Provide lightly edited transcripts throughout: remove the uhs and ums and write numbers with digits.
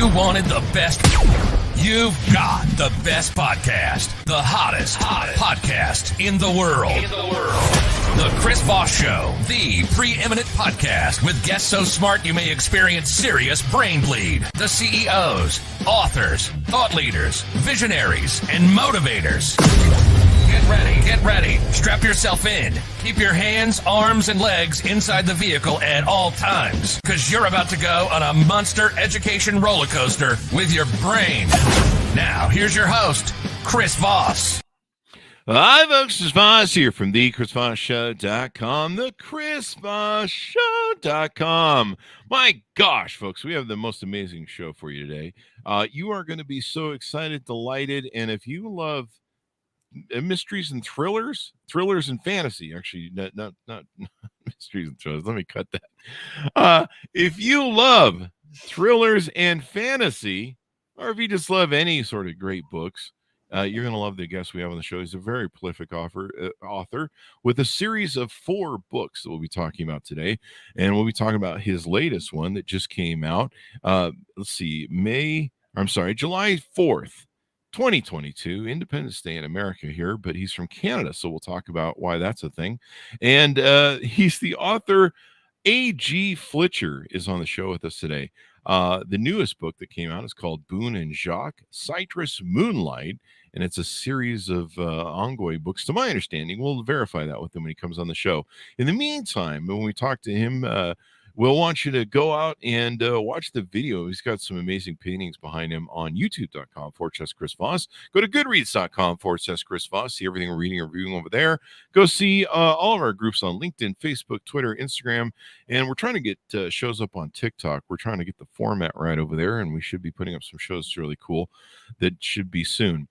You wanted the best. You've got the best podcast, the hottest podcast in the world. The Chris Voss Show, the preeminent podcast with guests so smart you may experience serious brain bleed. The CEOs, authors, thought leaders, visionaries, and motivators. Get ready. Strap yourself in. Keep your hands, arms, and legs inside the vehicle at all times, because you're about to go on a monster education roller coaster with your brain. Now, here's your host, Chris Voss. Hi, folks. Chris Voss here from the ChrisVossShow.com, the ChrisVossShow.com. My gosh, folks, we have the most amazing show for you today. You are going to be so excited, delighted, and if you love mysteries and thrillers and fantasy, actually, not mysteries and thrillers. Let me cut that. If you love thrillers and fantasy, or if you just love any sort of great books, you're going to love the guest we have on the show. He's a very prolific author with a series of 4 books that we'll be talking about today. And we'll be talking about his latest one that just came out. July 4th. 2022, Independence Day in America here, but he's from Canada, so we'll talk about why that's a thing. And he's the author. A.G. Flitcher is on the show with us today. The newest book that came out is called Boone and Jacque, Citrus Moonlight, and it's a series of ongoing books, to my understanding. We'll verify that with him when he comes on the show. In the meantime, when we talk to him, we'll want you to go out and watch the video. He's got some amazing paintings behind him on youtube.com/Chris Voss. Go to goodreads.com/Chris Voss. See everything we're reading and reviewing over there. Go see all of our groups on LinkedIn, Facebook, Twitter, Instagram. And we're trying to get shows up on TikTok. We're trying to get the format right over there, and we should be putting up some shows that's really cool that should be soon.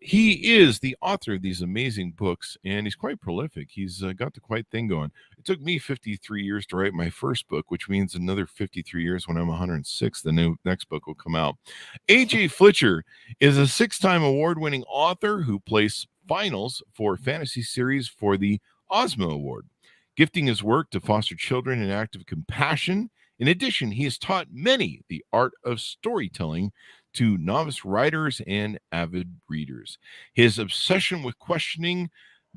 He is the author of these amazing books, and he's quite prolific. He's got the quite thing going. It took me 53 years to write my first book, which means another 53 years when I'm 106, the next book will come out. A.G. Flitcher is a 6-time award-winning author who placed finals for fantasy series for the Ozma Award, gifting his work to foster children in act of compassion. In addition, he has taught many the art of storytelling to novice writers and avid readers. His obsession with questioning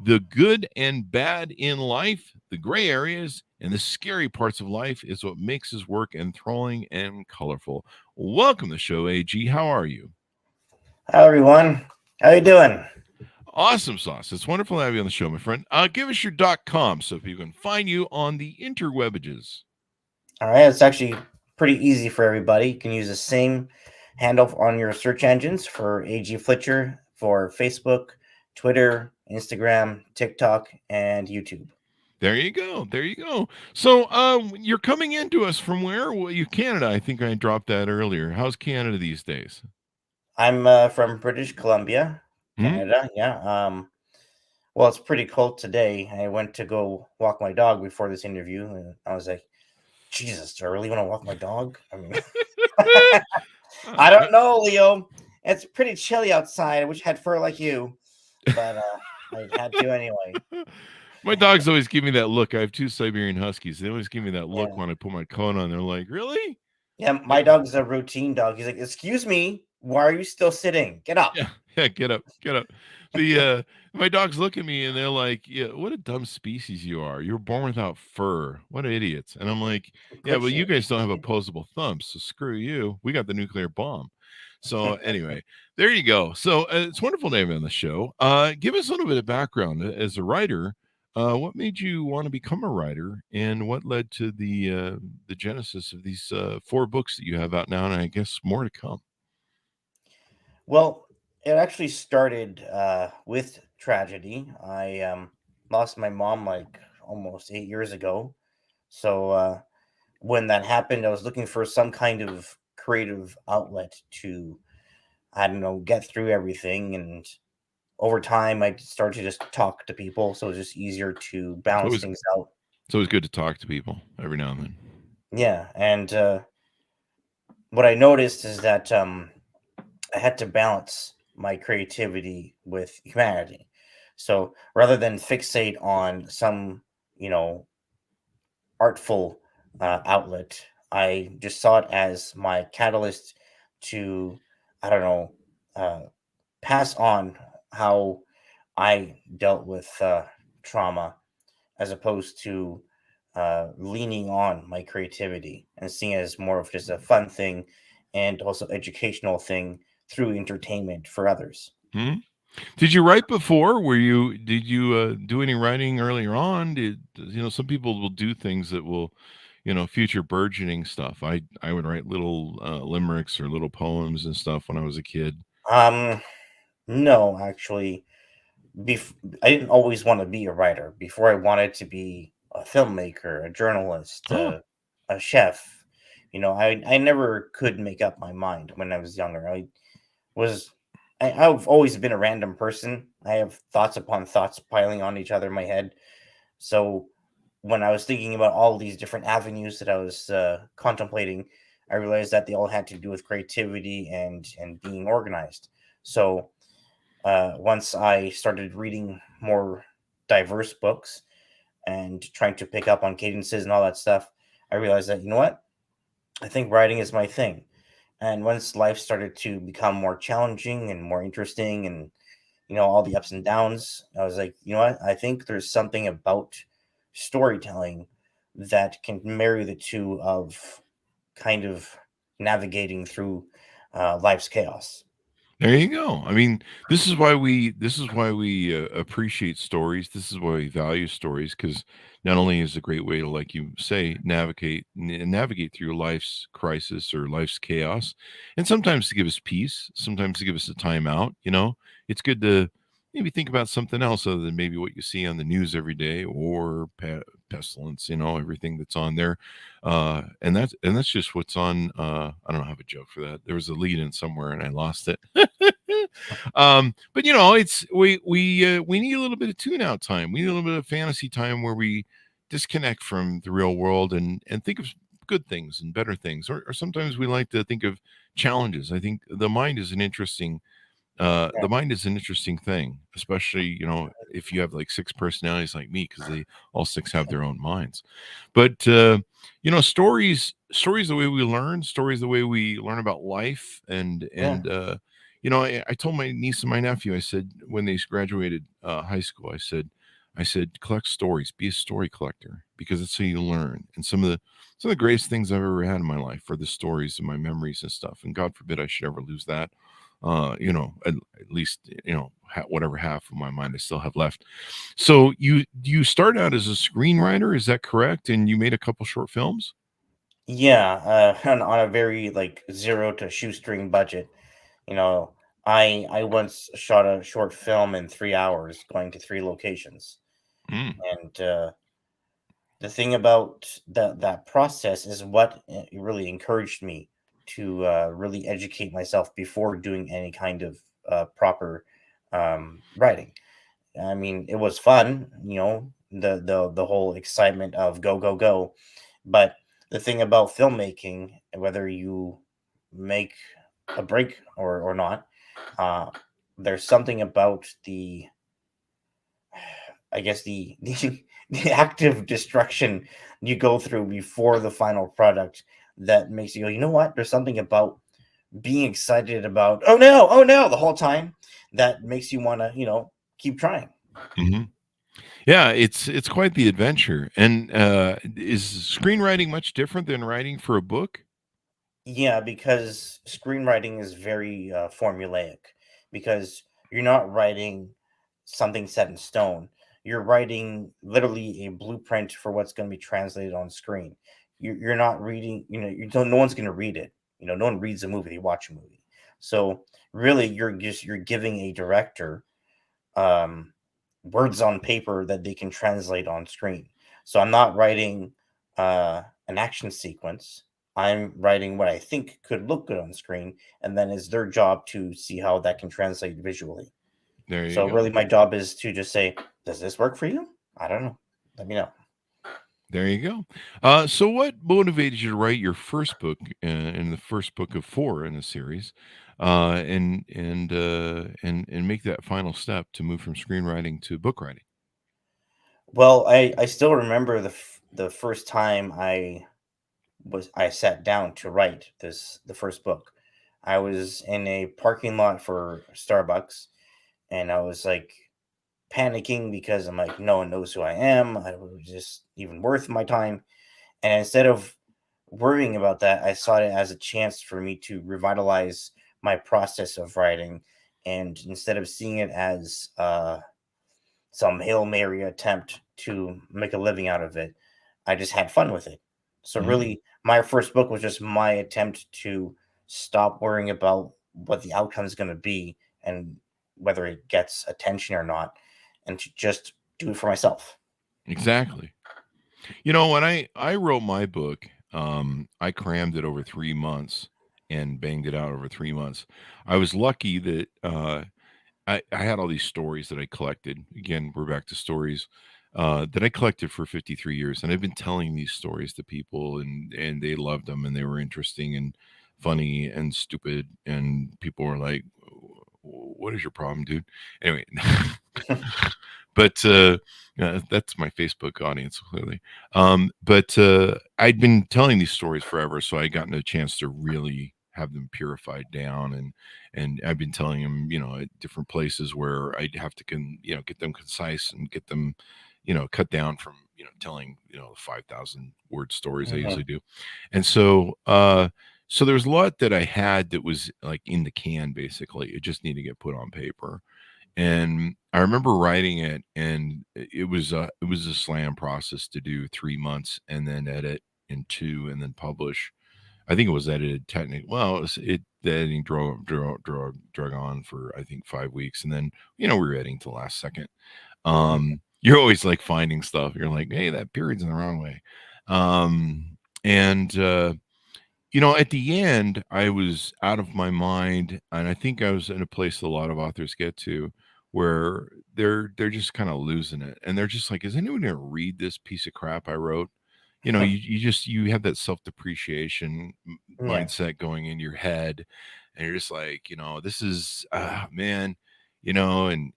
the good and bad in life, the gray areas, and the scary parts of life is what makes his work enthralling and colorful. Welcome to the show, A.G. How are you? Hi, everyone. How you doing? Awesome sauce. It's wonderful to have you on the show, my friend. Give us your .com so people can find you on the interwebages. All right. It's actually pretty easy for everybody. You can use the same handle on your search engines for A.G. Flitcher for Facebook, Twitter, Instagram, TikTok, and YouTube. There you go. So you're coming into us from where? Well, Canada. I think I dropped that earlier. How's Canada these days? I'm from British Columbia, Canada. Yeah. Well, it's pretty cold today. I went to go walk my dog before this interview, and I was like, Jesus, do I really want to walk my dog? I mean, I don't know, Leo. It's pretty chilly outside. I wish I had fur like you, but I had to anyway. My dogs always give me that look. I have 2 Siberian Huskies. They always give me that look when I put my coat on. They're like, really? Yeah, my dog's a routine dog. He's like, excuse me, why are you still sitting? Get up. Yeah, get up. My dogs look at me and they're like, yeah, what a dumb species you are. You're born without fur. What idiots. And I'm like, yeah, well, you guys don't have opposable thumbs, so screw you. We got the nuclear bomb. So anyway, there you go. So it's wonderful to have you on the show. Give us a little bit of background as a writer. What made you want to become a writer, and what led to the genesis of these 4 books that you have out now, and I guess more to come? Well, it actually started with tragedy. I lost my mom like almost 8 years ago. So when that happened, I was looking for some kind of creative outlet to, I don't know, get through everything. And over time, I started to just talk to people. So it was just easier to balance things out. It's always good to talk to people every now and then. Yeah. And what I noticed is that I had to balance my creativity with humanity. So rather than fixate on some, artful outlet, I just saw it as my catalyst to, I don't know, pass on how I dealt with trauma, as opposed to leaning on my creativity and seeing it as more of just a fun thing and also educational thing through entertainment for others. Hmm? Did you write before? Did you do any writing earlier on? Some people will do things that will, future burgeoning stuff. I would write little limericks or little poems and stuff when I was a kid. Um, no, actually, I didn't always want to be a writer. Before, I wanted to be a filmmaker, a journalist, Oh, a chef. I never could make up my mind when I was younger. Was I've always been a random person. I have thoughts upon thoughts piling on each other in my head. So when I was thinking about all these different avenues that I was contemplating, I realized that they all had to do with creativity and being organized. So once I started reading more diverse books and trying to pick up on cadences and all that stuff, I realized that, you know what? I think writing is my thing. And once life started to become more challenging and more interesting, and all the ups and downs, I was like, you know what? I think there's something about storytelling that can marry the two of kind of navigating through life's chaos. there you go. I mean, this is why we appreciate stories. This is why we value stories, because not only is it a great way to, like you say, navigate through life's crisis or life's chaos, and sometimes to give us peace, sometimes to give us a timeout. It's good to maybe think about something else other than maybe what you see on the news every day or pestilence. Everything that's on there, and that's just what's on. I don't have a joke for that. There was a lead in somewhere and I lost it. But it's we need a little bit of tune out time. We need a little bit of fantasy time where we disconnect from the real world and think of good things and better things. Or sometimes we like to think of challenges. I think Yeah, the mind is an interesting thing, especially if you have like six personalities like me, because they all six have their own minds. But stories the way we learn, stories the way we learn about life, yeah, I told my niece and my nephew, I said, when they graduated high school, I said collect stories, be a story collector, because that's how you learn. And some of the greatest things I've ever had in my life are the stories and my memories and stuff, and God forbid I should ever lose that. At least whatever half of my mind I still have left. So you start out as a screenwriter, is that correct? And you made a couple short films. yeah. On a very like zero to shoestring budget. You know, I once shot a short film in 3 hours, going to three locations, Mm, and the thing about that process is what really encouraged me to really educate myself before doing any kind of proper writing. I mean, it was fun, the whole excitement of go go go, but the thing about filmmaking, whether you make a break or not, uh, there's something about I guess the active destruction you go through before the final product that makes you go, you know what? There's something about being excited about, oh no, the whole time that makes you want to, keep trying. mhm. Yeah, it's quite the adventure. And is screenwriting much different than writing for a book? Yeah, because screenwriting is very formulaic, because you're not writing something set in stone. You're writing literally a blueprint for what's going to be translated on screen. You're not reading, no one's going to read it. No one reads a movie, they watch a movie. So really, you're giving a director um, words on paper that they can translate on screen. So I'm not writing an action sequence. I'm writing what I think could look good on screen, and then it's their job to see how that can translate visually. There you So go. really, my job is to just say, "Does this work for you?" I don't know. Let me know. There you go. So what motivated you to write your first book, and the first book of four in the series, and make that final step to move from screenwriting to book writing? Well, I still remember the first time I sat down to write the first book. I was in a parking lot for Starbucks, and I was like panicking because I'm like, no one knows who I am. I was just even worth my time. And instead of worrying about that, I saw it as a chance for me to revitalize my process of writing. And instead of seeing it as some Hail Mary attempt to make a living out of it, I just had fun with it. So, really, my first book was just my attempt to stop worrying about what the outcome is going to be and whether it gets attention or not, and to just do it for myself. Exactly. You know, when I wrote my book, I crammed it over 3 months and banged it out over 3 months. I was lucky that, I had all these stories that I collected. Again, we're back to stories, that I collected for 53 years, and I've been telling these stories to people, and they loved them, and they were interesting and funny and stupid, and people were like, "What is your problem, dude?" Anyway, but that's my Facebook audience clearly. But I'd been telling these stories forever, so I gotten a chance to really have them purified down, and I've been telling them, at different places where I'd have to get them concise and get them, cut down from telling 5,000 word stories I Mhm. usually do, and so there was a lot that I had that was like in the can basically. It just needed to get put on paper. And I remember writing it, and it was a slam process to do 3 months and then edit in 2 and then publish. I think it was edited technically. Well, the editing drug on for I think 5 weeks, and then we were editing till last second. You're always like finding stuff. You're like, hey, that period's in the wrong way. And at the end, I was out of my mind, and I think I was in a place a lot of authors get to where they're just kind of losing it, and they're just like, "Is anyone gonna read this piece of crap I wrote?" You have that self depreciation Yeah. mindset going in your head, and you're just like, this is man, and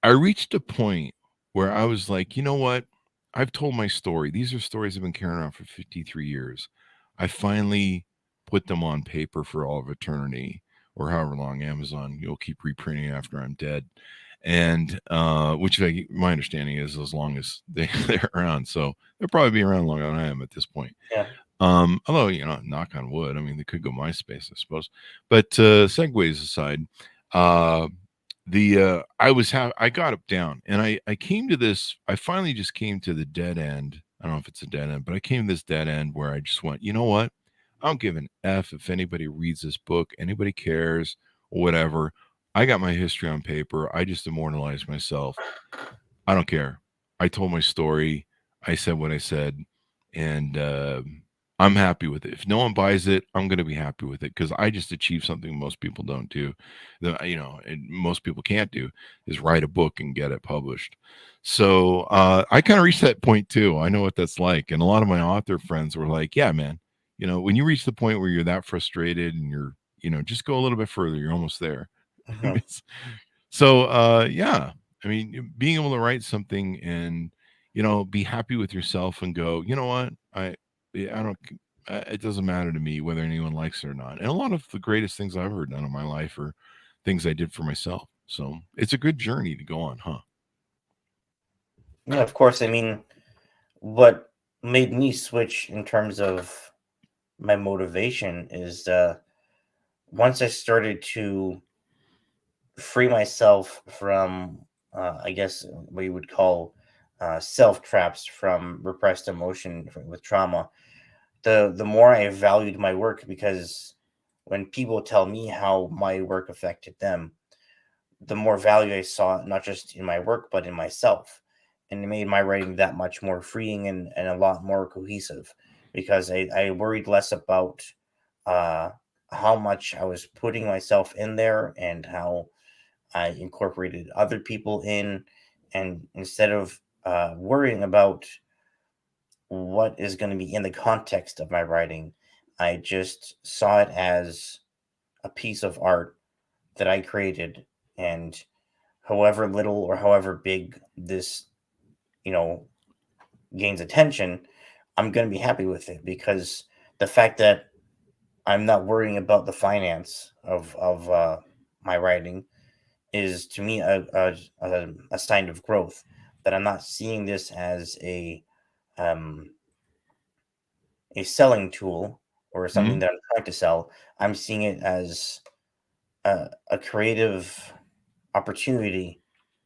I reached a point where I was like, you know what? I've told my story. These are stories I've been carrying around for 53 years. I finally put them on paper for all of eternity, or however long Amazon you'll keep reprinting after I'm dead. And which my understanding is as long as they're around. So they'll probably be around longer than I am at this point. Yeah. Although, knock on wood, I mean, they could go MySpace, I suppose. But segues aside, uh, I got up down, and I came to this. I finally just came to the dead end. I don't know if it's a dead end, but I came to this dead end where I just went, you know what? I don't give an F if anybody reads this book, anybody cares, or whatever. I got my history on paper. I just immortalized myself. I don't care. I told my story. I said what I said, and I'm happy with it. If no one buys it, I'm going to be happy with it because I just achieved something most people don't do. And most people can't do is write a book and get it published. So I kind of reached that point too. I know what that's like, and a lot of my author friends were like, "Yeah, man, when you reach the point where you're that frustrated and you're, just go a little bit further. You're almost there." Mhm. So yeah, I mean, being able to write something and be happy with yourself and go, you know what, yeah, I don't it doesn't matter to me whether anyone likes it or not. And a lot of the greatest things I've ever done in my life are things I did for myself. So it's a good journey to go on, huh? Yeah, of course. I mean, what made me switch in terms of my motivation is once I started to free myself from, I guess, what you would call self traps from repressed emotion with trauma. The more I valued my work, because when people tell me how my work affected them, the more value I saw, not just in my work, but in myself. And it made my writing that much more freeing and a lot more cohesive because I worried less about uh, how much I was putting myself in there and how I incorporated other people in. And instead of worrying about what is going to be in the context of my writing, I just saw it as a piece of art that I created. And however little or however big this, you know, gains attention, I'm going to be happy with it because the fact that I'm not worrying about the finance of my writing is to me a sign of growth. That I'm not seeing this as um, a selling tool or something Mhm. that I'm trying to sell. I'm seeing it as a creative opportunity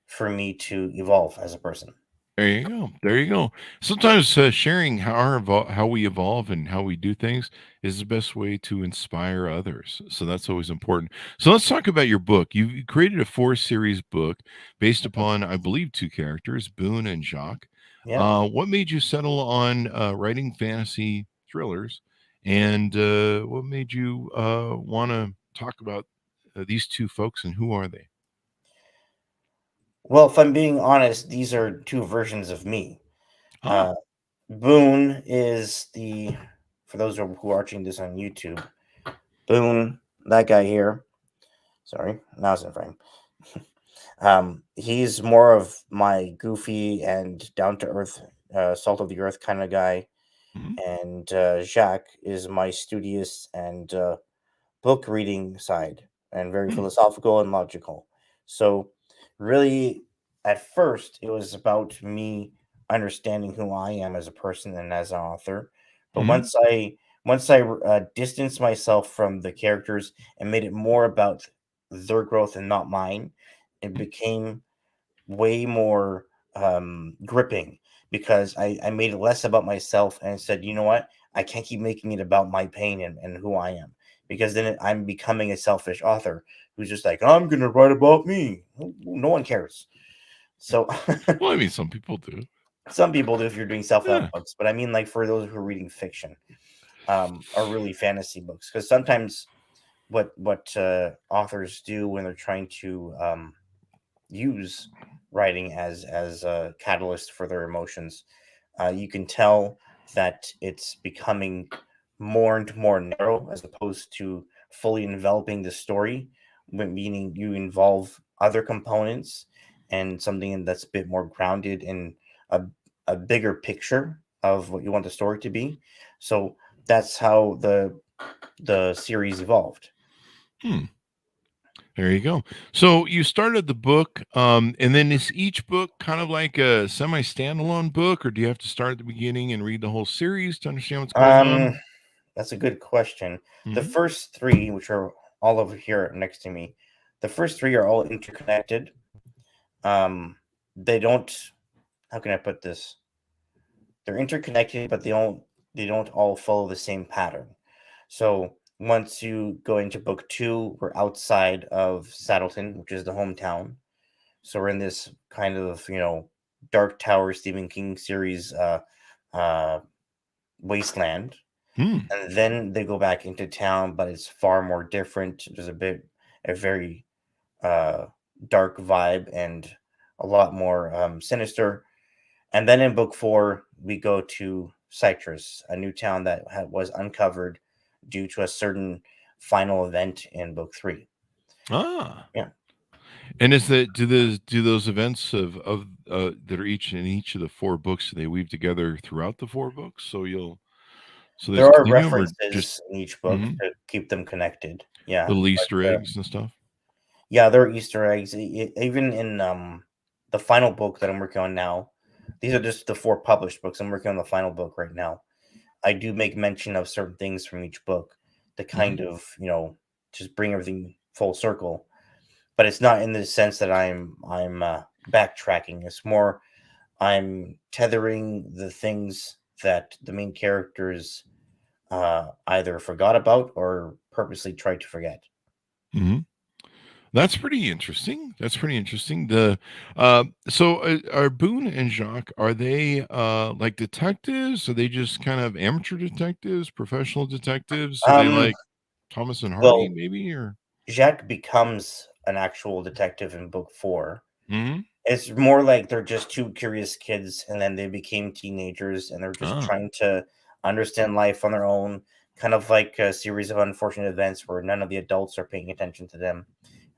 for me to evolve as a person. There you go. There you go. Sometimes sharing how we evolve and how we do things is the best way to inspire others. So that's always important. So let's talk about your book. You created a 4 series book based upon, I believe, 2 characters, Boone and Jacque. Yeah. What made you settle on writing fantasy thrillers, and what made you want to talk about these 2 folks and who are they? Well, if I'm being honest, these are two versions of me. Ah, Uh, Boone is for those who are watching this on YouTube, Boone, that guy here. Sorry, now it's in frame. He's more of my goofy and down to earth, salt of the earth kind of guy, mhm, and Jacque is my studious and book reading side, and very hmm, philosophical and logical. So, really, at first, it was about me understanding who I am as a person and as an author. But mhm, once I distanced myself from the characters and made it more about their growth and not mine, it became way more gripping because I made it less about myself and said, you know what, I can't keep making it about my pain and who I am, because then I'm becoming a selfish author who's just like, I'm gonna write about me. No one cares. So well, I mean, some people do. some people do if you're doing Yeah. self-help books, but I mean, like, for those who are reading fiction, or really fantasy books, because sometimes what authors do when they're trying to use writing as a catalyst for their emotions, you can tell that it's becoming more and more narrow as opposed to fully enveloping the story, meaning you involve other components and something that's a bit more grounded in a, a bigger picture of what you want the story to be. So that's how the series evolved. Hmm. There you go. So you started the book, and then is each book kind of like a semi-standalone book, or do you have to start at the beginning and read the whole series to understand what's going Um, on? that's a good question. The Hmm. first three, which are all over here next to me, the first three are all interconnected. Um, they don't. How can I put this? They're interconnected, but they don't all follow the same pattern. So once you go into book two, we're outside of Saddleton, which is the hometown. So we're in this kind of Dark Tower Stephen King series uh, wasteland. Hmm. And then they go back into town, but it's far more different. There's a very uh, dark vibe and a lot more sinister. And then in book four, we go to Citrus, a new town that was uncovered due to a certain final event in book three. Ah. Yeah, And is that do those events of that are each of the 4 books, do they weave together throughout the 4 books? So there's there are continuum or just references in each book mhm, to keep them connected. Yeah, little Easter but eggs and stuff? yeah, there are Easter eggs. Even in the final book that I'm working on now. These are just the four published books. I'm working on the final book right now. I do make mention of certain things from each book to Mhm. kind of, just bring everything full circle. But it's not in the sense that I'm backtracking. It's more I'm tethering the things that the main characters either forgot about or purposely tried to forget. Mhm. That's pretty interesting. That's pretty interesting. So are Boone and Jacques, are they like detectives? Are they just kind of amateur detectives, professional detectives? Are they Um, like Thomas and Hardy well, maybe or Jacques becomes an actual detective in book four. Mhm. It's more like they're just two curious kids, and then they became teenagers, and they're just Ah. trying to understand life on their own, kind of like a series of unfortunate events where none of the adults are paying attention to them,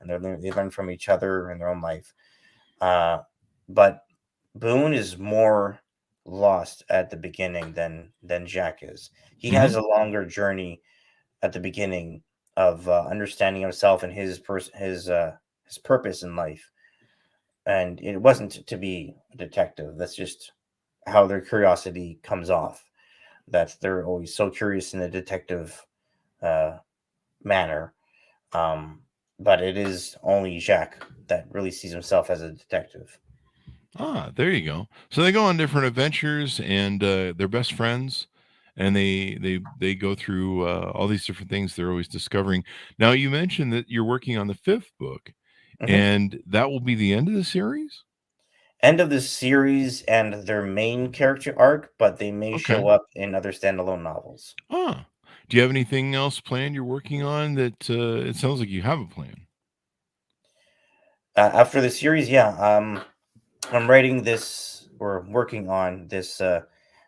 and they learn from each other in their own life. Uh, but Boone is more lost at the beginning than Jack is. He has Mhm. a longer journey at the beginning of understanding himself and his purpose in life. And it wasn't to be a detective. That's just how their curiosity comes off. That they're always so curious in a detective uh, manner. Um, but it is only Jacque that really sees himself as a detective. Ah, there you go. So they go on different adventures, and they're best friends, and they go through all these different things they're always discovering. Now, you mentioned that you're working on the fifth book, Mhm. and that will be the end of the series. End of the series and their main character arc, but they may Okay. show up in other standalone novels. Ah, do you have anything else planned you're working on that it sounds like you have a plan? After the series, yeah, I'm writing this or working on this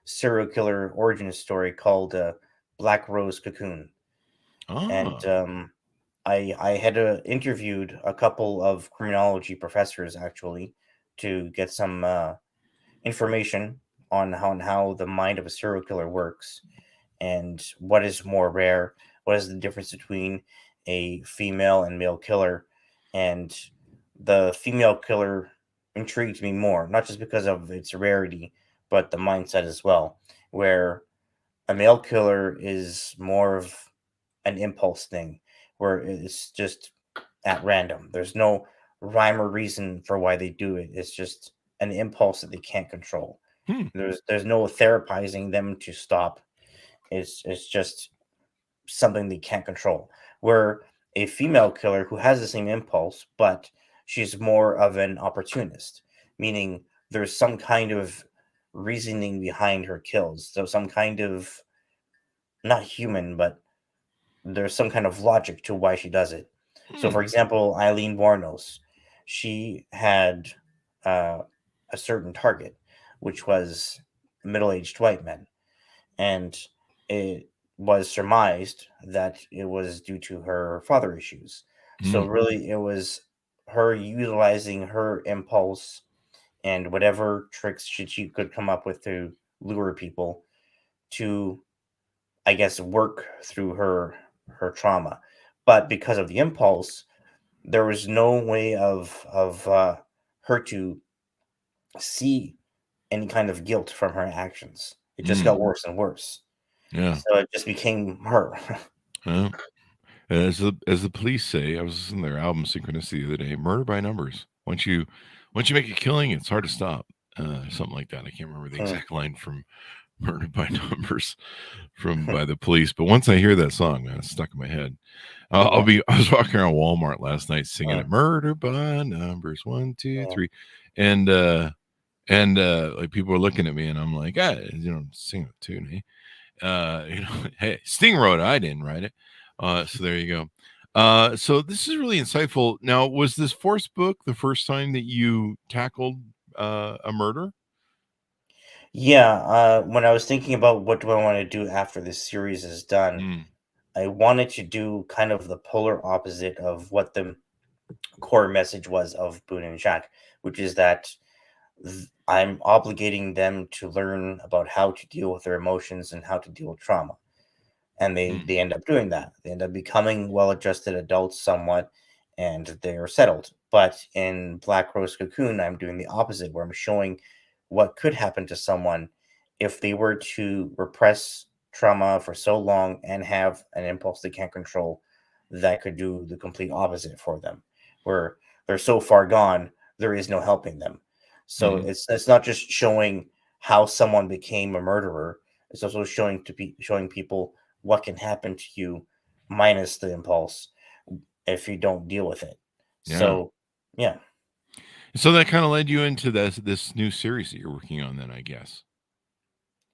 serial killer origin story called Black Rose Cocoon, and Ah, I had interviewed a couple of criminology professors actually to get some information on how the mind of a serial killer works and what is more rare, what is the difference between a female and male killer, and the female killer intrigued me more, not just because of its rarity, but the mindset as well, where a male killer is more of an impulse thing, where it's just at random. There's no rhyme or reason for why they do it. It's just an impulse that they can't control. hmm, There's no therapizing them to stop. It's just something they can't control. Where a female killer who has the same impulse, but she's more of an opportunist, meaning there's some kind of reasoning behind her kills. So some kind of not human, but there's some kind of logic to why she does it. So, hmm, for example, Eileen Warnos, she had uh, a certain target, which was middle-aged white men, and it was surmised that it was due to her father issues. So hmm. really, it was her utilizing her impulse and whatever tricks she could come up with to lure people to, I guess, work through her trauma. But because of the impulse, there was no way of her to see any kind of guilt from her actions. It just Hmm. got worse and worse. Yeah. So it just became her. Yeah. As the police say, I was listening to their album Synchronicity the other day. Murder by numbers. Once you make a killing, it's hard to stop. Something like that. I can't remember the Hmm. exact line from Murder by Numbers from by the Police, but once I hear that song, man, it's stuck in my head. Yeah. I was walking around Walmart last night singing Mm, it. Murder by numbers, one, two, yeah. three, and like people were looking at me, and I'm like, sing a tune, hey. Hey, Sting wrote it. I didn't write it. So there you go. So this is really insightful. Now, was this fourth book the first time that you tackled a murder? Yeah, when I was thinking about what do I want to do after this series is done, Mm, I wanted to do kind of the polar opposite of what the core message was of Boone and Jacque, which is that I'm obligating them to learn about how to deal with their emotions and how to deal with trauma. And mm, they end up doing that. They end up becoming well-adjusted adults somewhat, and they're settled. But in Black Rose Cocoon, I'm doing the opposite, where I'm showing what could happen to someone if they were to repress trauma for so long and have an impulse they can't control that could do the complete opposite for them, where they're so far gone there is no helping them. So mhm. it's not just showing how someone became a murderer, it's also showing people what can happen to you minus the impulse if you don't deal with it. Yeah. So, yeah. So that kind of led you into this new series that you're working on then, I guess.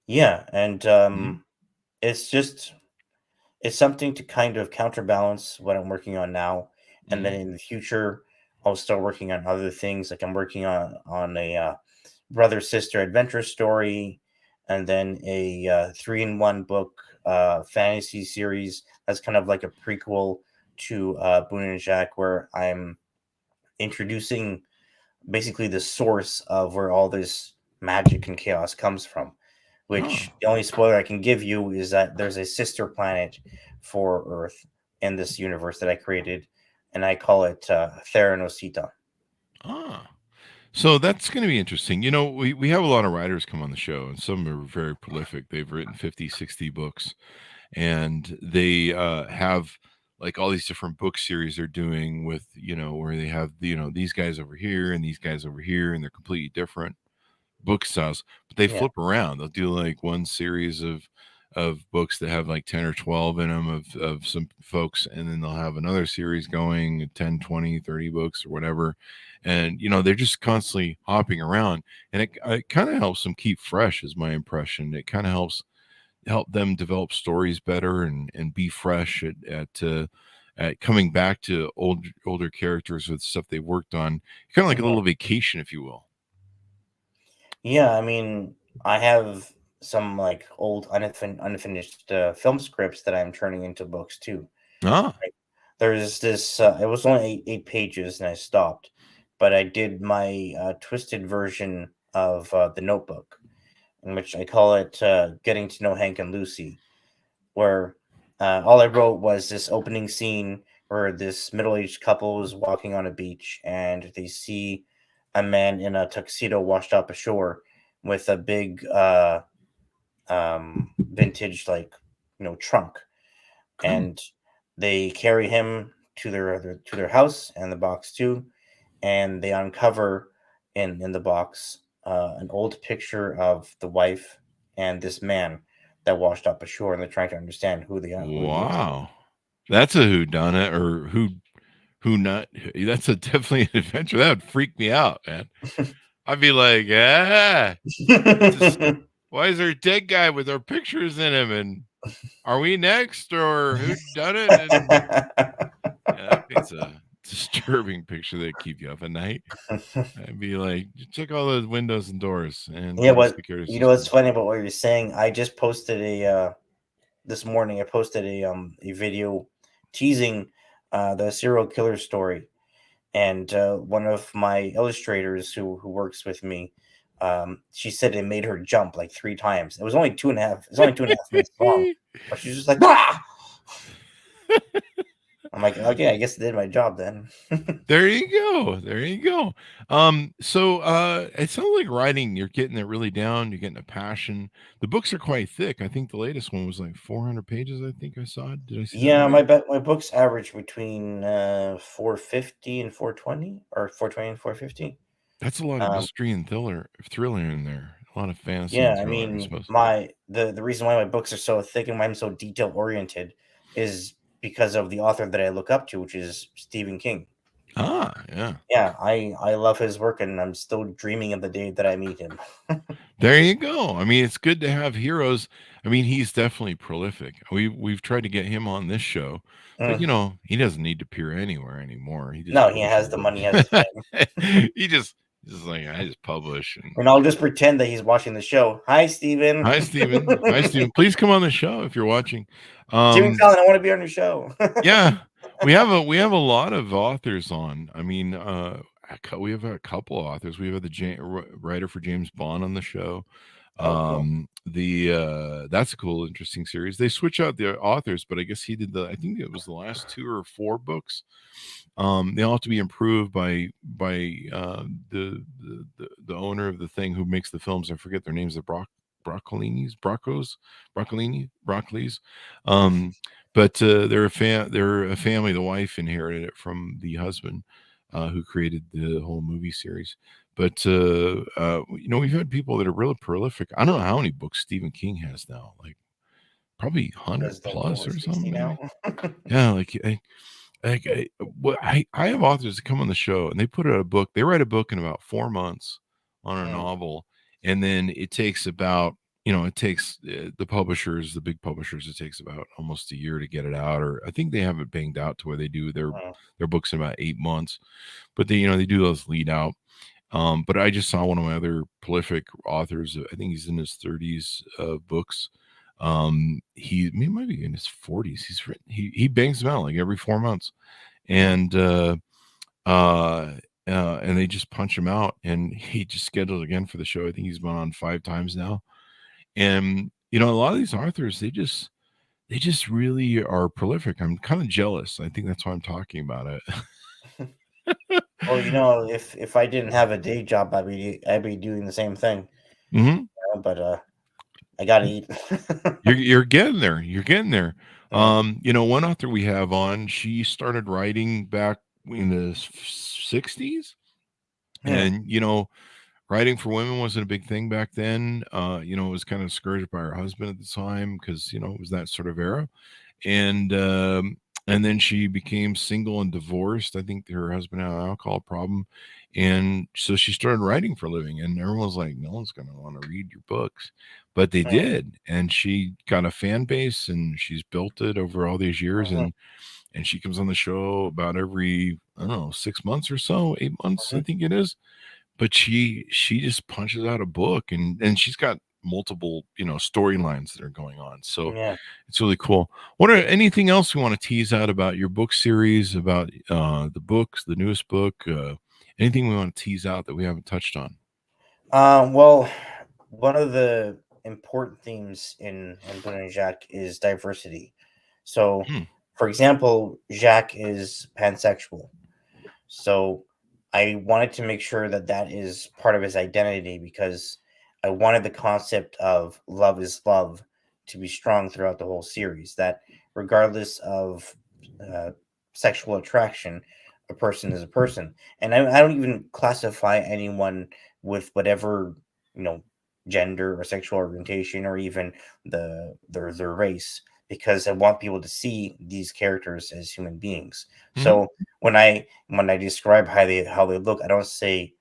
Yeah, and Mhm, it's just it's something to kind of counterbalance what I'm working on now, and then mhm, in the future I'll start working on other things. Like I'm working on a brother sister adventure story, and then a 3-in-1 book fantasy series that's kind of like a prequel to Boone and Jacque, where I'm introducing basically the source of where all this magic and chaos comes from. which the only spoiler I can give you is that there's a sister planet for Earth in this universe that I created, and I call it Theranosita. So that's going to be interesting. You know, we have a lot of writers come on the show, and some are very prolific. They've written 50, 60 books, and they have like all these different book series they're doing with, you know, where they have, you know, these guys over here and these guys over here, and they're completely different book styles, but they flip around. They'll do like one series of books that have like 10 or 12 in them of some folks, and then they'll have another series going 10, 20, 30 books or whatever. And, you know, they're just constantly hopping around, and it kind of helps them keep fresh, is my impression. It kind of help them develop stories better and be fresh at coming back to older characters with stuff they worked on. Kind of like a little vacation, if you will. Yeah, I mean, I have some like old unfinished film scripts that I'm turning into books too. Like, there's this. It was only 8 pages, and I stopped. But I did my twisted version of The Notebook, in which I call it "Getting to Know Hank and Lucy," where all I wrote was this opening scene where this middle-aged couple is walking on a beach, and they see a man in a tuxedo washed up ashore with a big vintage, like, you know, trunk, and they carry him to their house and the box too, and they uncover in the box an old picture of the wife and this man that washed up ashore, and they're trying to understand who they are. Wow, that's a whodunit, or who not. That's definitely an adventure. That would freak me out, man. I'd be like, why is there a dead guy with our pictures in him? And are we next, or who done it? And, that paints a disturbing picture that keep you up at night. I'd be like, check all those windows and doors. And you know what's funny about what you're saying? I just posted this morning. I posted a video teasing the serial killer story. And one of my illustrators who works with me, she said it made her jump like 3 times. It was only 2.5. It's only 2.5 minutes long, but she's just like, ah! I'm like, okay, I guess I did my job then. There you go. So it sounds like writing, you're getting it really down. You're getting a passion. The books are quite thick. I think the latest one was like 400 pages. I think I saw it. Did I see? Yeah, that right? my books average between 450 and 420, or 420 and 450. That's a lot of mystery and thriller in there. A lot of fantasy. Yeah, I mean, the reason why my books are so thick and why I'm so detail oriented is because of the author that I look up to, which is Stephen King. Yeah. Yeah, I love his work, and I'm still dreaming of the day that I meet him. There you go. I mean, it's good to have heroes. I mean, he's definitely prolific. We've tried to get him on this show, but you know, he doesn't need to appear anywhere anymore. He has the money, he has the time. He's just like, I just publish, and I'll just pretend that he's watching the show. Hi, Steven. Hi, Steven. Hi, Steven. Please come on the show if you're watching. Jimmy Fallon, I want to be on your show. Yeah, we have a lot of authors on. I mean, we have a couple of authors. We have the writer for James Bond on the show. Cool. That's a cool, interesting series. They switch out the authors, but I guess he did I think it was the last 2 or 4 books. They all have to be improved by the owner of the thing who makes the films. I forget their names. The Broccolinis. But they're a family. The wife inherited it from the husband, who created the whole movie series. But you know, we've had people that are really prolific. I don't know how many books Stephen King has now, like probably 100 plus or something. Yeah, I have authors that come on the show and they put out a book. They write a book in about 4 months on a novel, and then it takes about, you know, it takes the big publishers, it takes about almost a year to get it out, or I think they have it banged out to where they do their books in about 8 months, but they do those lead out. But I just saw one of my other prolific authors. I think he's in his 30s books. He might be in his 40s. He bangs them out like every 4 months, and they just punch him out, and he just scheduled again for the show. I think he's been on 5 times now, And a lot of these authors, they just really are prolific. I'm kind of jealous. I think that's why I'm talking about it. Well, if I didn't have a day job, I'd be doing the same thing. Hmm. But I gotta eat. You're getting there. You're getting there. Yeah. One author we have on, she started writing back in the 60s. Hmm. And, writing for women wasn't a big thing back then. It was kind of discouraged by her husband at the time because, it was that sort of era. And then she became single and divorced. I think her husband had an alcohol problem. And so she started writing for a living. And everyone was like, no one's going to want to read your books. But they did. And she got a fan base and she's built it over all these years. Mhm. And she comes on the show about every, I don't know, 6 months or so, 8 months, I think it is. But she just punches out a book and she's got multiple, storylines that are going on. So Yeah. it's really cool. What are anything else we want to tease out about your book series, about the books, the newest book, anything we want to tease out that we haven't touched on? Well, one of the important themes in Boone and Jacque is diversity. So, Hmm. for example, Jacque is pansexual. So I wanted to make sure that that is part of his identity because I wanted the concept of love is love to be strong throughout the whole series. That regardless of uh, sexual attraction, a person is a person. And I don't even classify anyone with whatever, you know, gender or sexual orientation or even their race because I want people to see these characters as human beings. Mhm. So when I describe how they look, I don't say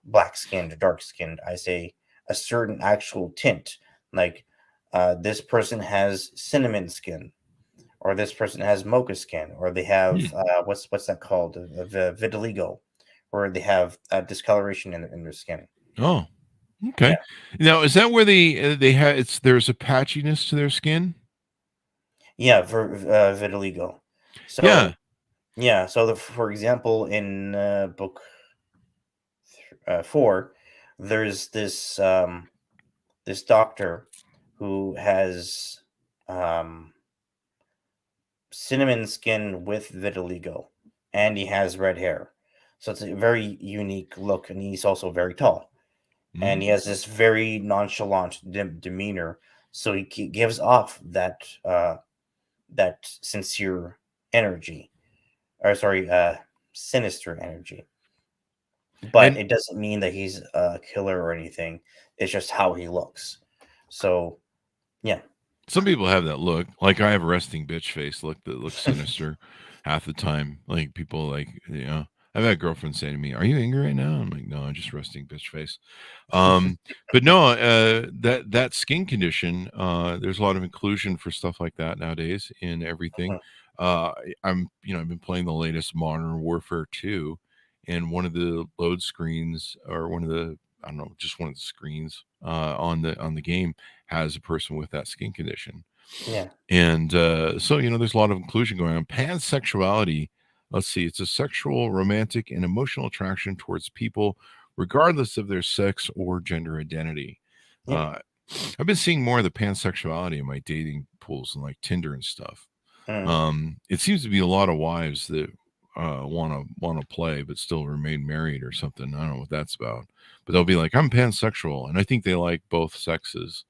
black skinned or dark skinned. I say a certain actual tint. Like this person has cinnamon skin, or this person has mocha skin, or they have what's that called? Vitiligo, or they have discoloration in their skin. Oh, Yeah, okay. Now, is that where they have there's a patchiness to their skin? yeah, for vitiligo. Yeah. So yeah, so for example, in book 4, there's this doctor who has um, cinnamon skin with vitiligo, and he has red hair. So it's a very unique look, and he's also very tall, and he Mm. has this very nonchalant demeanor. So he gives off that sincere energy, or sorry, sinister energy. But And it doesn't mean that he's a killer or anything. It's just how he looks. So yeah. some people have that look. Like I have a resting bitch face look that looks sinister half the time. Like people like, I've had girlfriends say to me, "Are you angry right now?" I'm like, "No, I'm just resting bitch face." But no, that skin condition, there's a lot of inclusion for stuff like that nowadays in everything. I've been playing the latest Modern Warfare 2, and one of the load screens or one of the I don't know, just one of the screens on the game has a person with that skin condition. Yeah. And so, there's a lot of inclusion going on. Pansexuality, let's see, it's a sexual, romantic, and emotional attraction towards people, regardless of their sex or gender identity. Yeah. Uh, I've been seeing more of the pansexuality in my dating pools and like Tinder and stuff. Mm. It seems to be a lot of wives that want to play but still remain married or something. I don't know what that's about, but they'll be like, "I'm pansexual," and I think they like both sexes.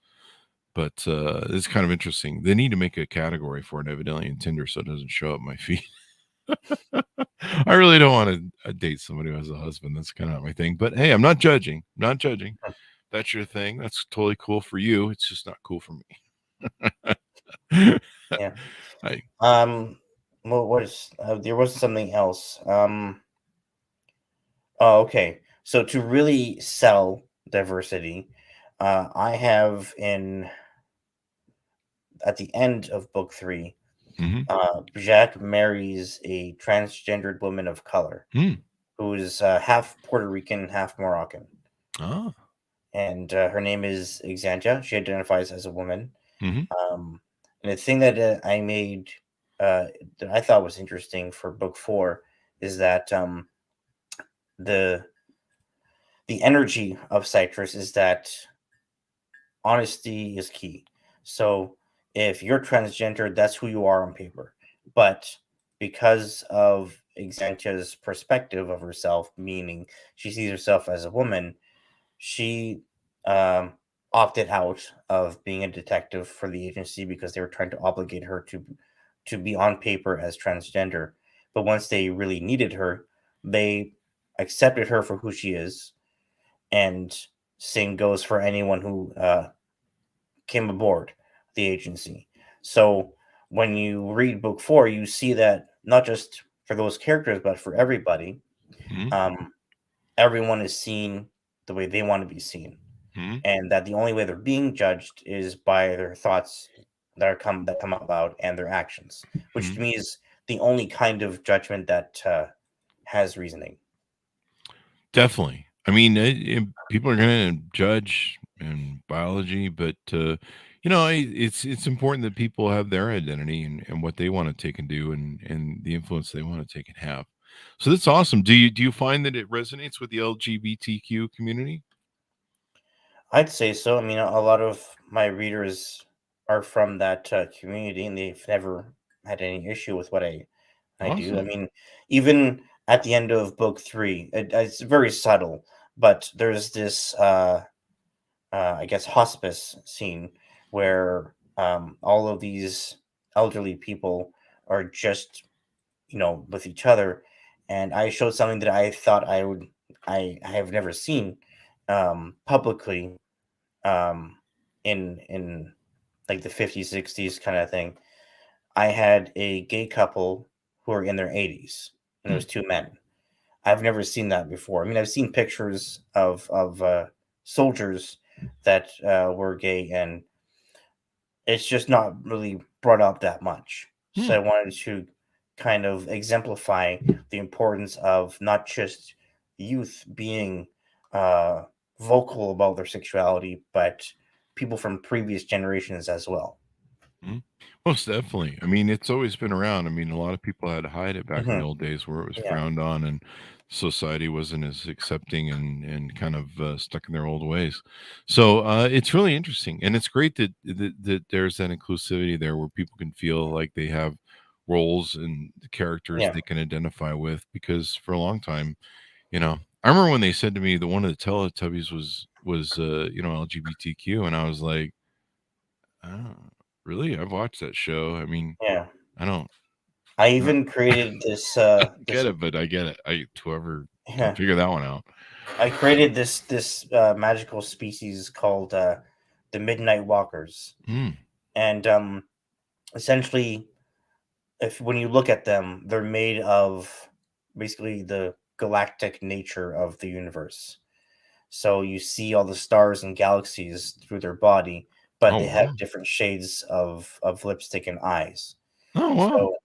But it's kind of interesting. They need to make a category for it, evidently, in Tinder, so it doesn't show up my feed. I really don't want to date somebody who has a husband. That's kind of not my thing. But hey, I'm not judging. I'm not judging. That's your thing. That's totally cool for you. It's just not cool for me. Yeah. I, Well, what is there was something else. Oh, okay. So to really sell diversity, I have in at the end of book 3, mhm. Jacque marries a transgendered woman of color Mm. who is half Puerto Rican, half Moroccan, Ah. and her name is Xantia. She identifies as a woman. Hmm. Um, and the thing that I made that I thought was interesting for book 4 is that the the energy of Citrus is that honesty is key. So if you're transgender, that's who you are on paper. But because of Exantia's perspective of herself, meaning she sees herself as a woman, she um, opted out of being a detective for the agency because they were trying to obligate her to be on paper as transgender. But once they really needed her, they accepted her for who she is. And same goes for anyone who came aboard the agency. So when you read book 4, you see that not just for those characters, but for everybody, Mhm. um, everyone is seen the way they want to be seen, Mhm. and that the only way they're being judged is by their thoughts that come out loud and their actions, which to Mhm. me is the only kind of judgment that has reasoning. Definitely. I mean, people are going to judge in biology, but it's important that people have their identity and what they want to take and do, and the influence they want to take and have. So that's awesome. Do you find that it resonates with the LGBTQ community? I'd say so. I mean, a lot of my readers are from that community, and they've never had any issue with what I do. I Awesome. mean, even at the end of book 3, it's very subtle, but there's this, I guess, hospice scene where all of these elderly people are just, with each other, and I showed something that I thought I have never seen publicly, um, in like the 50s, 60s kind of thing. I had a gay couple who are in their 80s, and it Hmm. was two men. I've never seen that before. I mean, I've seen pictures of soldiers that were gay, and it's just not really brought up that much. Hmm. So I wanted to kind of exemplify the importance of not just youth being uh, vocal about their sexuality, but people from previous generations as well. Mhm. Most definitely. I mean, it's always been around. I mean, a lot of people had to hide it back in the Hmm. old days where it was Yeah, frowned on and society wasn't as accepting and kind of stuck in their old ways. So it's really interesting, and it's great that there's that inclusivity there where people can feel like they have roles and characters yeah. they can identify with. Because for a long time, I remember when they said to me that one of the Teletubbies was LGBTQ, and I was like, oh, really? I've watched that show. I mean, Yeah. I don't I not even created this get it, but I get it. Whoever can yeah, figure that one out. I created this magical species called the Midnight Walkers. Mm. And essentially, if when you look at them, they're made of basically the galactic nature of the universe. So you see all the stars and galaxies through their body, but Oh they have wow. different shades of lipstick and eyes. Oh wow. So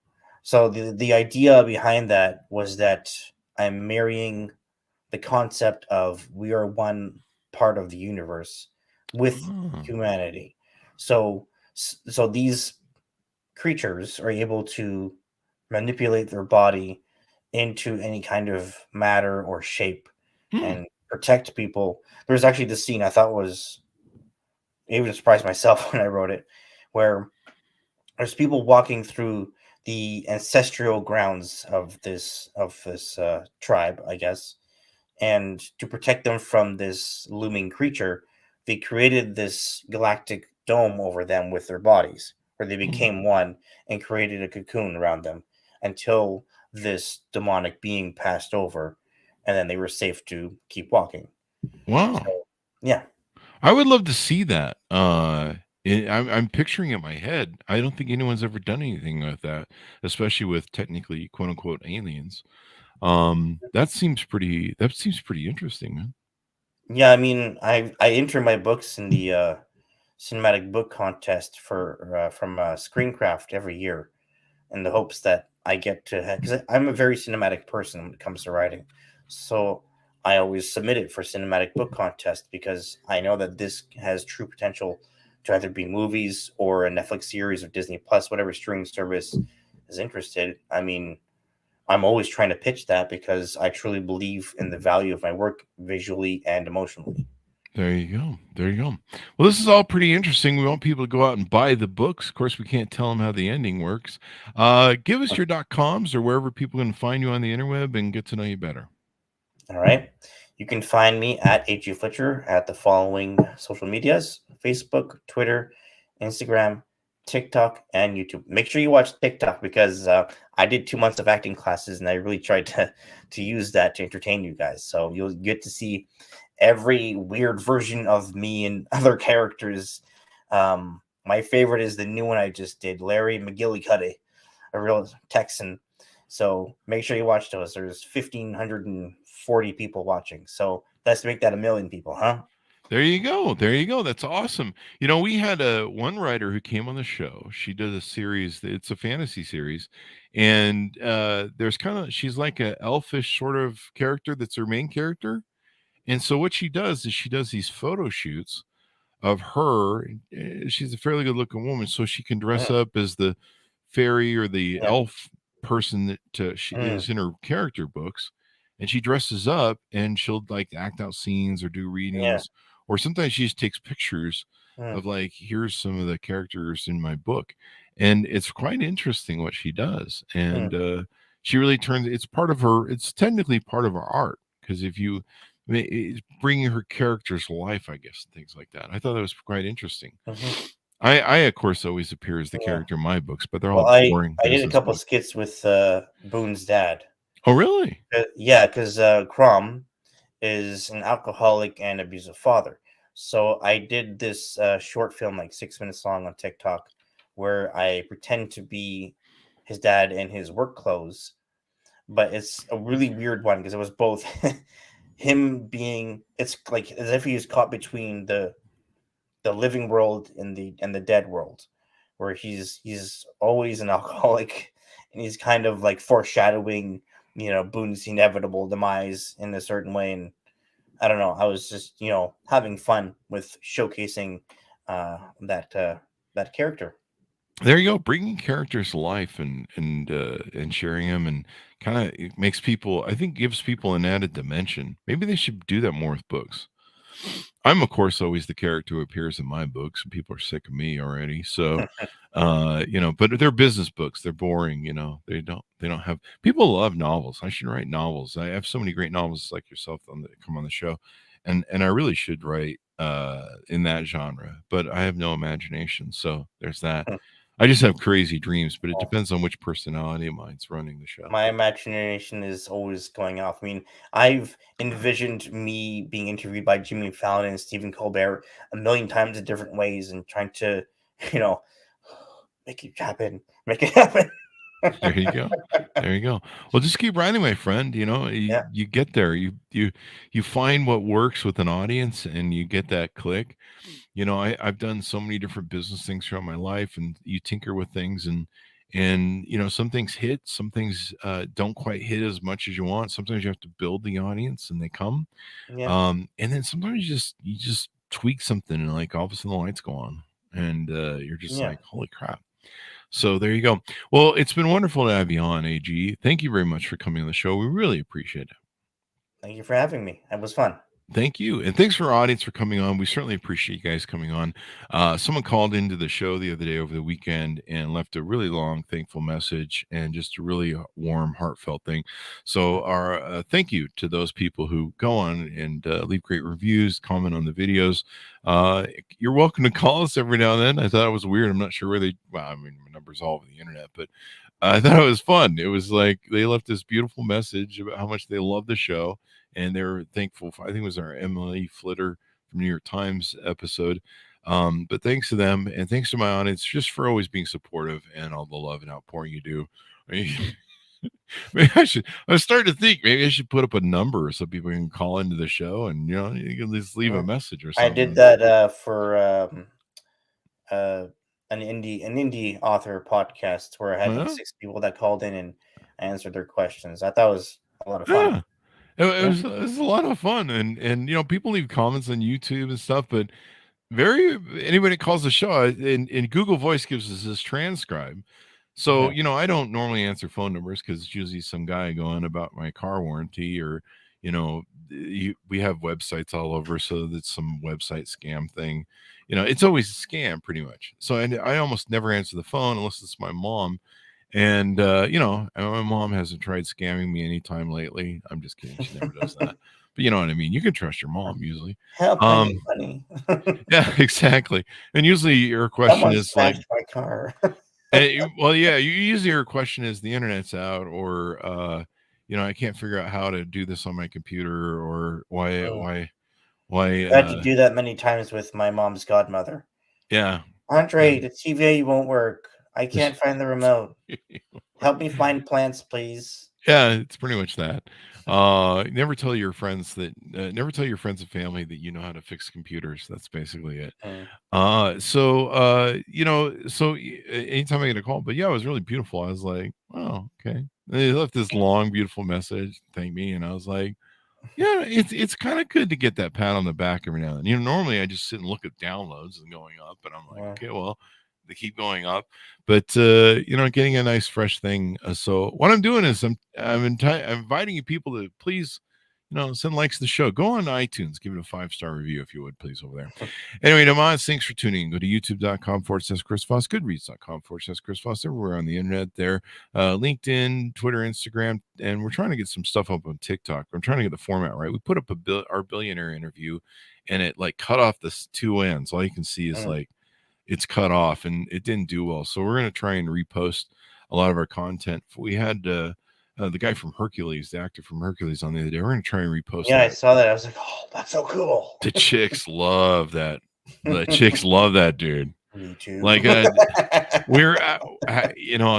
so the idea behind that was that I'm marrying the concept of we are one part of the universe with Oh. humanity. So so these creatures are able to manipulate their body into any kind of matter or shape Hmm. and protect people. There's actually this scene I thought was even surprised myself when I wrote it, where there's people walking through the ancestral grounds of this tribe, I guess, and to protect them from this looming creature, they created this galactic dome over them with their bodies, where they Hmm. became one and created a cocoon around them until this demonic being passed over, and then they were safe to keep walking. Wow. So, yeah, I would love to see that. I'm picturing it in my head. I don't think anyone's ever done anything like that, especially with technically quote unquote aliens. That seems pretty interesting, man. yeah. I mean, I enter my books in the cinematic book contest for from Screencraft every year, in the hopes that I get to have, because I'm a very cinematic person when it comes to writing. So I always submit it for cinematic book contest because I know that this has true potential to either be movies or a Netflix series or Disney Plus, whatever streaming service is interested. I mean, I'm always trying to pitch that because I truly believe in the value of my work visually and emotionally. There you go. There you go. Well, this is all pretty interesting. We want people to go out and buy the books. Of course, we can't tell them how the ending works. Give us your .coms or wherever people can find you on the interweb and get to know you better. All right. You can find me at AG Flitcher at the following social medias: Facebook, Twitter, Instagram, TikTok, and YouTube. Make sure you watch TikTok because I did 2 months of acting classes and I really tried to use that to entertain you guys. So you'll get to see every weird version of me and other characters. My favorite is the new one I just did, Larry McGillicuddy, a real Texan. So make sure you watch those. There's 1,540 people watching. So let's make that 1 million people, huh? There you go. There you go. That's awesome. You know, we had one writer who came on the show. She did a series. It's a fantasy series, and there's she's like a elfish sort of character that's her main character. And so what she does is she does these photo shoots of her. She's a fairly good looking woman, so she can dress up as the fairy or the elf person that she is in her character books. And she dresses up and she'll like act out scenes or do readings, or sometimes she just takes pictures of like, here's some of the characters in my book. And it's quite interesting what she does. And she really turns, it's technically part of her art. Because if you, it's bringing her characters to life, I guess, and things like that. I thought that was quite interesting. I of course always appear as the character in my books, but they're all boring. I did a couple skits with Boone's dad. Oh, really? Yeah, because Crom is an alcoholic and abusive father. So I did this short film, like 6 minutes long, on TikTok, where I pretend to be his dad in his work clothes. But it's a really weird one because it was both him being, it's like as if he was caught between the living world and the dead world, where he's always an alcoholic and he's kind of like foreshadowing, Boone's inevitable demise in a certain way. And I don't know, I was just, having fun with showcasing that character. There you go, bringing characters to life and sharing them, and kind of makes people, I think, gives people an added dimension. Maybe they should do that more with books. I'm, of course, always the character who appears in my books, and people are sick of me already. So, but they're business books. They're boring. They don't have, people love novels. I should write novels. I have so many great novels like yourself that come on the show, and I really should write in that genre, but I have no imagination. So there's that. I just have crazy dreams, but it depends on which personality of mine's running the show. My imagination is always going off. I mean, I've envisioned me being interviewed by Jimmy Fallon and Stephen Colbert a million times in different ways and trying to, make it happen. Make it happen. There you go. There you go. Well, just keep writing, my friend. You get there. You find what works with an audience, and you get that click. I've done so many different business things throughout my life, and you tinker with things, and some things hit, some things don't quite hit as much as you want. Sometimes you have to build the audience, and they come. And then sometimes you just tweak something, and like all of a sudden the lights go on, and you're just like, holy crap. So there you go. Well, it's been wonderful to have you on, AG. Thank you very much for coming on the show. We really appreciate it. Thank you for having me. It was fun. Thank you. And thanks for our audience for coming on. We certainly appreciate you guys coming on. Someone called into the show the other day over the weekend and left a really long, thankful message and just a really warm, heartfelt thing. So our thank you to those people who go on and leave great reviews, comment on the videos. You're welcome to call us every now and then. I thought it was weird. I'm not sure where my number's all over the internet, but I thought it was fun. It was like they left this beautiful message about how much they love the show. And they're thankful for, I think it was our Emily Flitter from New York Times episode. But thanks to them, and thanks to my audience just for always being supportive and all the love and outpouring you do. Maybe I was starting to think maybe I should put up a number so people can call into the show, and you can just leave a message or something. I did that for an indie author podcast where I had like 6 people that called in and answered their questions. I thought it was a lot of fun. Yeah. It was a lot of fun, and people leave comments on YouTube and stuff, but anybody that calls the show and Google Voice gives us this transcribe. So I don't normally answer phone numbers because it's usually some guy going about my car warranty or we have websites all over, so that's some website scam thing. It's always a scam pretty much. So I almost never answer the phone unless it's my mom. And my mom hasn't tried scamming me anytime lately. I'm just kidding. She never does that. But you know what I mean? You can trust your mom usually. Help, I need money. Yeah, exactly. And usually your question Someone is like, smashed my car. well, yeah, usually your question is the internet's out, or I can't figure out how to do this on my computer, or why I had to do that many times with my mom's godmother. yeah. Andre, the TV won't work. I can't find the remote. Help me find plants, please. Yeah, it's pretty much that. Never tell your friends and family that you know how to fix computers. That's basically it. So anytime I get a call, but yeah, it was really beautiful. I was like, oh, okay. And they left this long, beautiful message, thank me, and I was like, yeah, it's kind of good to get that pat on the back every now and then. Normally I just sit and look at downloads and going up, and I'm like, okay, well, they keep going up, but getting a nice fresh thing. So what I'm doing is I'm inviting you people to please, send likes to the show. Go on iTunes, give it a 5-star review if you would, please, over there. Anyway, Demonz, thanks for tuning in. Go to youtube.com/Chris Voss, goodreads.com/Chris Voss, everywhere on the internet there, LinkedIn, Twitter, Instagram, and we're trying to get some stuff up on TikTok. I'm trying to get the format right. We put up our billionaire interview, and it like cut off the two ends. All you can see is like it's cut off, and it didn't do well. So we're going to try and repost a lot of our content. We had the guy from Hercules, the actor from Hercules, on the other day. We're going to try and repost. Yeah, I saw that. I was like, oh, that's so cool. The chicks love that. The chicks love that dude. Me too. Like I'll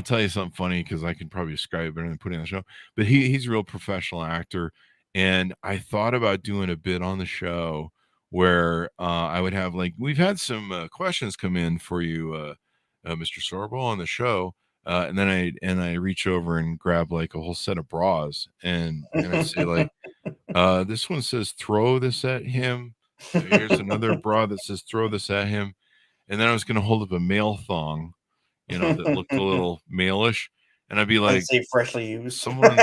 tell you something funny, because I can probably describe it better than putting on the show. But he's a real professional actor, and I thought about doing a bit on the show where I would have, like, we've had some questions come in for you, Mr. Sorbo, on the show, and then I reach over and grab like a whole set of bras, and I say like, this one says throw this at him. Here's another bra that says throw this at him, and then I was going to hold up a male thong, that looked a little male-ish, and I'd be like, say freshly used. someone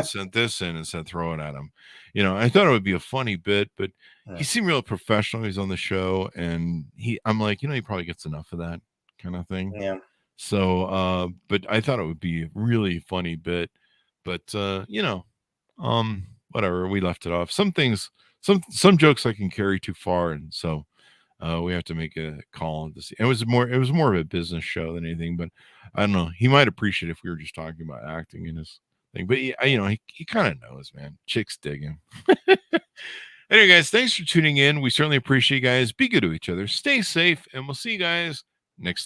sent this in and said throw it at him. I thought it would be a funny bit, but he seemed real professional. He's on the show, and I'm like, he probably gets enough of that kind of thing. Yeah. So but I thought it would be a really funny bit, but whatever, we left it off. Some things, some jokes I can carry too far, and so we have to make a call to see. It was more of a business show than anything, but I don't know. He might appreciate if we were just talking about acting in his thing, but he kind of knows, man. Chicks dig him. Anyway, guys, thanks for tuning in. We certainly appreciate you guys. Be good to each other. Stay safe, and we'll see you guys next time.